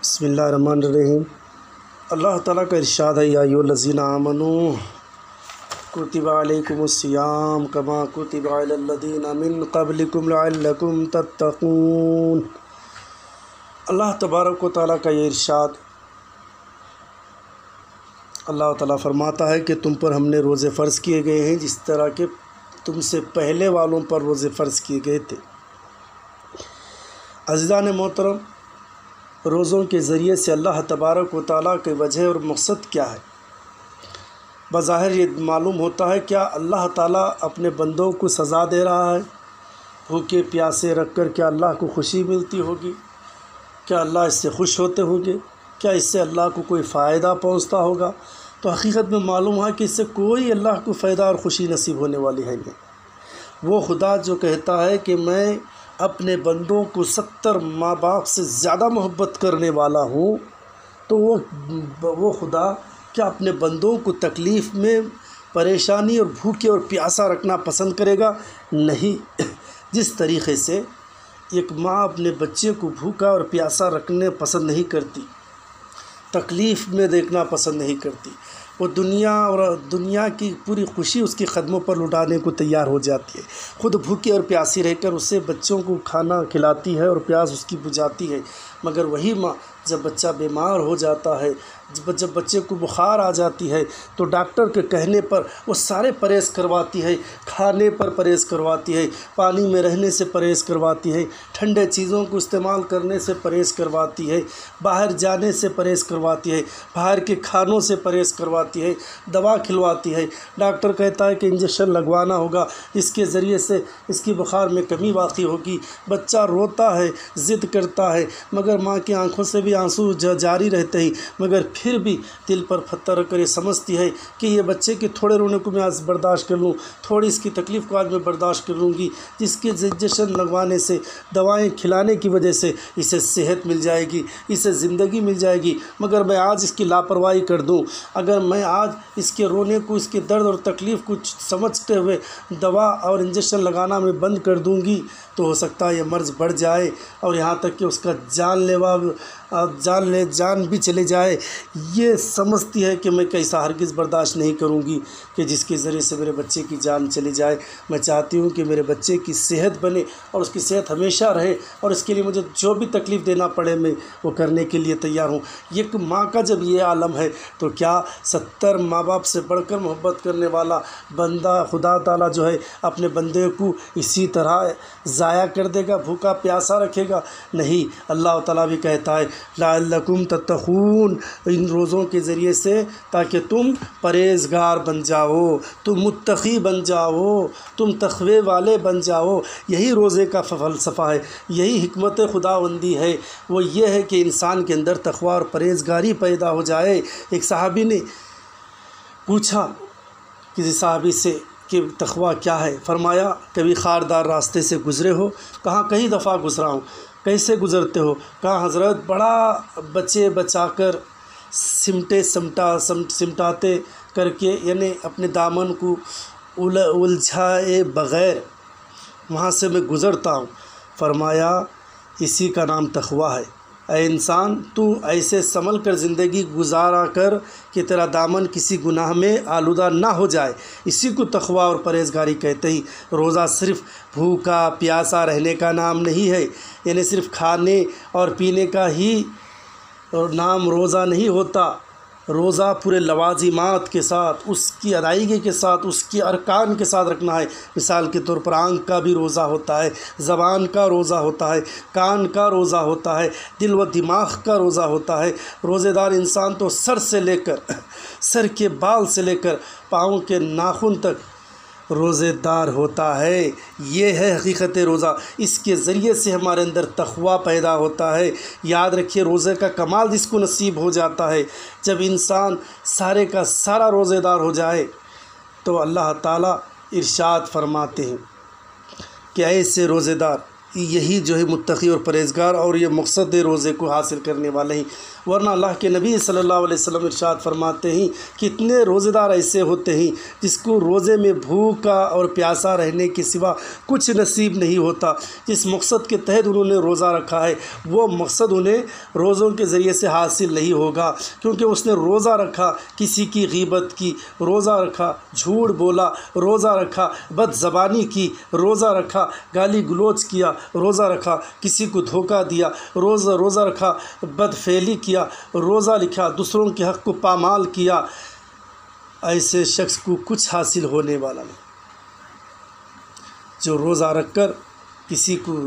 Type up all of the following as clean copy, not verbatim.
بسم اللہ الرحمن الرحیم۔ اللہ تعالیٰ کا ارشاد ہے، یا ایھا الذین آمنوا کتب علیکم الصیام کما کتب علی الذین من قبلکم لعلکم تتقون۔ اللہ تبارک و تعالیٰ کا یہ ارشاد، اللہ تعالیٰ فرماتا ہے کہ تم پر ہم نے روزے فرض کیے گئے ہیں جس طرح کہ تم سے پہلے والوں پر روزے فرض کیے گئے تھے۔ عزیزان محترم، روزوں کے ذریعے سے اللہ تبارک و تعالیٰ کے وجہ اور مقصد کیا ہے؟ بظاہر یہ معلوم ہوتا ہے کیا اللہ تعالیٰ اپنے بندوں کو سزا دے رہا ہے؟ بھوکے پیاسے رکھ کر کیا اللہ کو خوشی ملتی ہوگی؟ کیا اللہ اس سے خوش ہوتے ہوں گے؟ کیا اس سے اللہ کو کوئی فائدہ پہنچتا ہوگا؟ تو حقیقت میں معلوم ہے کہ اس سے کوئی اللہ کو فائدہ اور خوشی نصیب ہونے والی ہے نہیں۔ وہ خدا جو کہتا ہے کہ میں اپنے بندوں کو 70 ماں باپ سے زیادہ محبت کرنے والا ہوں، تو وہ خدا کیا اپنے بندوں کو تکلیف میں، پریشانی اور بھوکے اور پیاسا رکھنا پسند کرے گا؟ نہیں۔ جس طریقے سے ایک ماں اپنے بچے کو بھوکا اور پیاسا رکھنے پسند نہیں کرتی، تکلیف میں دیکھنا پسند نہیں کرتی، وہ دنیا کی پوری خوشی اس کے قدموں پر لٹانے کو تیار ہو جاتی ہے، خود بھوکی اور پیاسی رہ کر اسے بچوں کو کھانا کھلاتی ہے اور پیاس اس کی بجھاتی ہے۔ مگر وہی ماں جب بچہ بیمار ہو جاتا ہے، جب بچے کو بخار آ جاتی ہے، تو ڈاکٹر کے کہنے پر وہ سارے پرہیز کرواتی ہے، کھانے پر پرہیز کرواتی ہے، پانی میں رہنے سے پرہیز کرواتی ہے، ٹھنڈے چیزوں کو استعمال کرنے سے پرہیز کرواتی ہے، باہر جانے سے پرہیز کرواتی ہے، باہر کے کھانوں سے پرہیز کرواتی ہے، دوا کھلواتی ہے۔ ڈاکٹر کہتا ہے کہ انجیکشن لگوانا ہوگا، اس کے ذریعے سے اس کی بخار میں کمی واقع ہوگی۔ بچہ روتا ہے، ضد کرتا ہے، مگر ماں کی آنکھوں سے بھی آنسو جاری رہتے ہیں، مگر پھر بھی دل پر پتھر رکھ کر یہ سمجھتی ہے کہ یہ بچے کے تھوڑے رونے کو میں آج برداشت کر لوں، تھوڑی اس کی تکلیف کو آج میں برداشت کر لوں گی، جس کے انجیکشن لگوانے سے، دوائیں کھلانے کی وجہ سے اسے صحت مل جائے گی، اسے زندگی مل جائے گی۔ مگر میں آج اس کی لاپرواہی کر دوں، اگر میں آج اس کے رونے کو، اس کے درد اور تکلیف کو سمجھتے ہوئے دوا اور انجیکشن لگانا میں بند کر دوں گی، تو ہو سکتا ہے یہ مرض بڑھ جائے اور یہاں تک کہ اس کا جان بھی چلے جائے۔ یہ سمجھتی ہے کہ میں کیسا ہرگز برداشت نہیں کروں گی کہ جس کے ذریعے سے میرے بچے کی جان چلی جائے۔ میں چاہتی ہوں کہ میرے بچے کی صحت بنے اور اس کی صحت ہمیشہ رہے، اور اس کے لیے مجھے جو بھی تکلیف دینا پڑے میں وہ کرنے کے لیے تیار ہوں۔ ایک ماں کا جب یہ عالم ہے تو کیا 70 ماں باپ سے بڑھ کر محبت کرنے والا بندہ خدا تعالیٰ جو ہے اپنے بندے کو اسی طرح ضائع کر دے گا، بھوکا پیاسا رکھے گا؟ نہیں۔ اللہ تعالیٰ بھی کہتا ہے لعلکم تتقون، ان روزوں کے ذریعے سے تاکہ تم پرہیزگار بن جاؤ، تم متقی بن جاؤ، تم تقوی والے بن جاؤ۔ یہی روزے کا فلسفہ ہے، یہی حکمت خداوندی ہے، وہ یہ ہے کہ انسان کے اندر تقوی اور پرہیزگاری پیدا ہو جائے۔ ایک صحابی نے پوچھا کسی صحابی سے کہ تقوی کیا ہے؟ فرمایا کبھی خاردار راستے سے گزرے ہو؟ کہا کئی دفعہ گزرا ہوں۔ کیسے گزرتے ہو؟ کہا حضرت بڑا بچا کر سمٹاتے کر کے، یعنی اپنے دامن کو الجھائے بغیر وہاں سے میں گزرتا ہوں۔ فرمایا اسی کا نام تقوی ہے۔ اے انسان، تو ایسے سنبھل کر زندگی گزارا کر کہ تیرا دامن کسی گناہ میں آلودہ نہ ہو جائے، اسی کو تقوی اور پرہیزگاری کہتے ہیں۔ روزہ صرف بھوکا پیاسا رہنے کا نام نہیں ہے، یعنی صرف کھانے اور پینے کا ہی نام روزہ نہیں ہوتا۔ روزہ پورے لوازمات کے ساتھ، اس کی ادائیگی کے ساتھ، اس کی ارکان کے ساتھ رکھنا ہے۔ مثال کے طور پر آنکھ کا بھی روزہ ہوتا ہے، زبان کا روزہ ہوتا ہے، کان کا روزہ ہوتا ہے، دل و دماغ کا روزہ ہوتا ہے۔ روزے دار انسان تو سر کے بال سے لے کر پاؤں کے ناخن تک روزے دار ہوتا ہے۔ یہ ہے حقیقت روزہ۔ اس کے ذریعے سے ہمارے اندر تقوی پیدا ہوتا ہے۔ یاد رکھیے، روزے کا کمال جس کو نصیب ہو جاتا ہے، جب انسان سارے کا سارا روزے دار ہو جائے، تو اللہ تعالیٰ ارشاد فرماتے ہیں کہ ایسے روزے دار یہی جو ہے متقی اور پرہیزگار اور یہ مقصد روزے کو حاصل کرنے والے ہیں، ورنہ اللہ کے نبی صلی اللہ علیہ وسلم ارشاد فرماتے ہیں کہ اتنے روزے دار ایسے ہوتے ہیں جس کو روزے میں بھوکا اور پیاسا رہنے کے سوا کچھ نصیب نہیں ہوتا۔ جس مقصد کے تحت انہوں نے روزہ رکھا ہے وہ مقصد انہیں روزوں کے ذریعے سے حاصل نہیں ہوگا، کیونکہ اس نے روزہ رکھا، کسی کی غیبت کی، روزہ رکھا جھوٹ بولا، روزہ رکھا بد زبانی کی، روزہ رکھا گالی گلوچ کیا، روزہ رکھا کسی کو دھوکہ دیا، روزہ رکھا بد فعلی کیا، روزہ لکھا دوسروں کے حق کو پامال کیا، ایسے شخص کو کچھ حاصل ہونے والا نہیں۔ جو روزہ رکھ کر کسی کو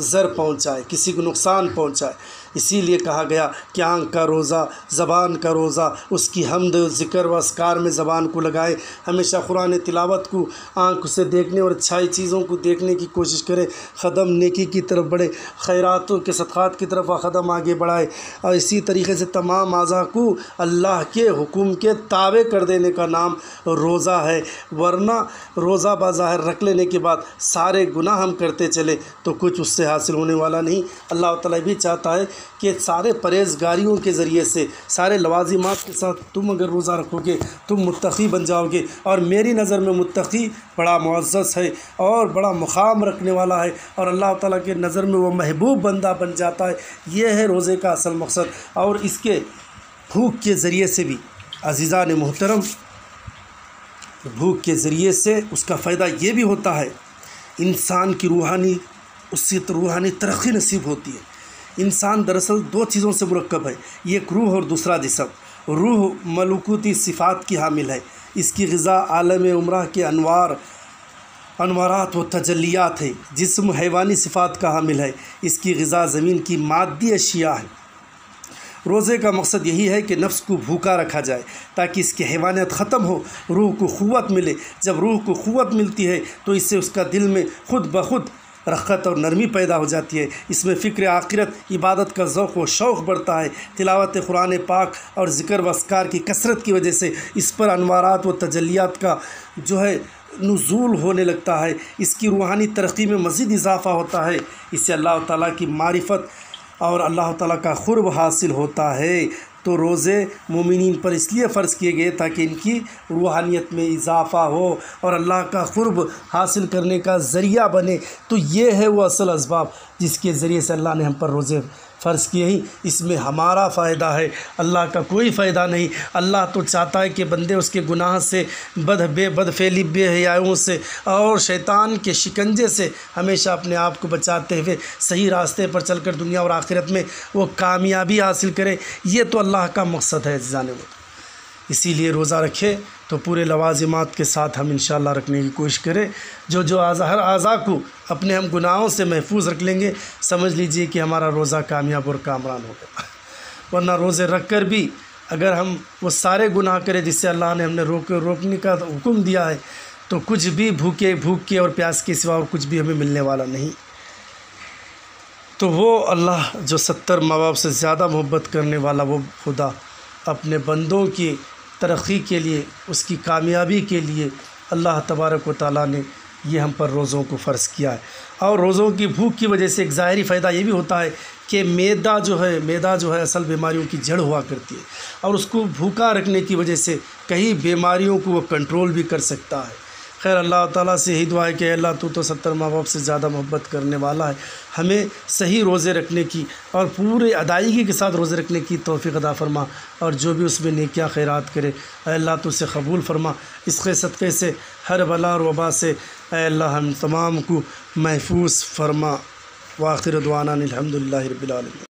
ضر پہنچائے، کسی کو نقصان پہنچائے، اسی لیے کہا گیا کہ آنکھ کا روزہ، زبان کا روزہ، اس کی حمد ذکر و اذکار میں زبان کو لگائے، ہمیشہ قرآن تلاوت کو آنکھ سے دیکھنے اور اچھائی چیزوں کو دیکھنے کی کوشش کرے، قدم نیکی کی طرف بڑھے، خیراتوں کے صدقات کی طرف قدم آگے بڑھائے، اور اسی طریقے سے تمام اعضاء کو اللہ کے حکم کے تابع کر دینے کا نام روزہ ہے۔ ورنہ روزہ بظاہر رکھ لینے کے بعد سارے گناہ ہم کرتے چلے تو کچھ اس سے حاصل ہونے والا نہیں۔ اللہ تعالیٰ بھی چاہتا ہے کہ سارے پرہیزگاریوں کے ذریعے سے، سارے لوازمات کے ساتھ تم اگر روزہ رکھو گے تم متقی بن جاؤ گے، اور میری نظر میں متقی بڑا معزز ہے اور بڑا مقام رکھنے والا ہے، اور اللہ تعالیٰ کے نظر میں وہ محبوب بندہ بن جاتا ہے۔ یہ ہے روزے کا اصل مقصد۔ اور اس کے بھوک کے ذریعے سے بھی عزیزان محترم، بھوک کے ذریعے سے اس کا فائدہ یہ بھی ہوتا ہے انسان کی روحانی ترقی نصیب ہوتی ہے۔ انسان دراصل دو چیزوں سے مرکب ہے، ایک روح اور دوسرا جسم۔ روح ملکوتی صفات کی حامل ہے، اس کی غذا عالم عمرہ کے انوارات و تجلیات ہے۔ جسم حیوانی صفات کا حامل ہے، اس کی غذا زمین کی مادی اشیاء ہے۔ روزے کا مقصد یہی ہے کہ نفس کو بھوکا رکھا جائے تاکہ اس کی حیوانیت ختم ہو، روح کو قوت ملے۔ جب روح کو قوت ملتی ہے تو اس سے اس کا دل میں خود بخود رقت اور نرمی پیدا ہو جاتی ہے، اس میں فکر آخرت، عبادت کا ذوق و شوق بڑھتا ہے۔ تلاوت قرآن پاک اور ذکر و اذکار کی کثرت کی وجہ سے اس پر انوارات و تجلیات کا جو ہے نزول ہونے لگتا ہے، اس کی روحانی ترقی میں مزید اضافہ ہوتا ہے۔ اس سے اللہ تعالیٰ کی معرفت اور اللہ تعالیٰ کا قرب حاصل ہوتا ہے۔ تو روزے مومنین پر اس لیے فرض کیے گئے تاکہ ان کی روحانیت میں اضافہ ہو اور اللہ کا قرب حاصل کرنے کا ذریعہ بنے۔ تو یہ ہے وہ اصل اسباب جس کے ذریعے سے اللہ نے ہم پر روزے فرض کیے ہیں۔ اس میں ہمارا فائدہ ہے، اللہ کا کوئی فائدہ نہیں۔ اللہ تو چاہتا ہے کہ بندے اس کے گناہ سے، بد فعلی، بے حیائیوں سے اور شیطان کے شکنجے سے ہمیشہ اپنے آپ کو بچاتے ہوئے صحیح راستے پر چل کر دنیا اور آخرت میں وہ کامیابی حاصل کرے۔ یہ تو اللہ کا مقصد ہے عزیزان وہ۔ اسی لیے روزہ رکھے تو پورے لوازمات کے ساتھ ہم انشاءاللہ رکھنے کی کوشش کریں۔ ہر اعضاء کو اپنے ہم گناہوں سے محفوظ رکھ لیں گے، سمجھ لیجئے کہ ہمارا روزہ کامیاب اور کامران ہوگا۔ ورنہ روزے رکھ کر بھی اگر ہم وہ سارے گناہ کریں جس سے اللہ نے ہم نے روکنے کا حکم دیا ہے تو کچھ بھی بھوک کے اور پیاس کے سوا اور کچھ بھی ہمیں ملنے والا نہیں۔ تو وہ اللہ جو 70 ماں باپ سے زیادہ محبت کرنے والا وہ خدا اپنے بندوں کی ترقی کے لیے، اس کی کامیابی کے لیے اللہ تبارک و تعالیٰ نے یہ ہم پر روزوں کو فرض کیا ہے۔ اور روزوں کی بھوک کی وجہ سے ایک ظاہری فائدہ یہ بھی ہوتا ہے کہ میدا جو ہے اصل بیماریوں کی جڑ ہوا کرتی ہے، اور اس کو بھوکا رکھنے کی وجہ سے کئی بیماریوں کو وہ کنٹرول بھی کر سکتا ہے۔ خیر اللہ تعالیٰ سے یہی دعا ہے کہ اللہ تو 70 ماں باپ سے زیادہ محبت کرنے والا ہے، ہمیں صحیح روزے رکھنے کی اور پورے ادائیگی کے ساتھ روزے رکھنے کی توفیق عطا فرما، اور جو بھی اس میں نیکیاں خیرات کرے اے اللہ تو اسے قبول فرما۔ اس کے صدقے سے ہر بلا اور وبا سے اے اللہ ہم تمام کو محفوظ فرما۔ وآخر دعوانا الحمدللہ رب العالمین۔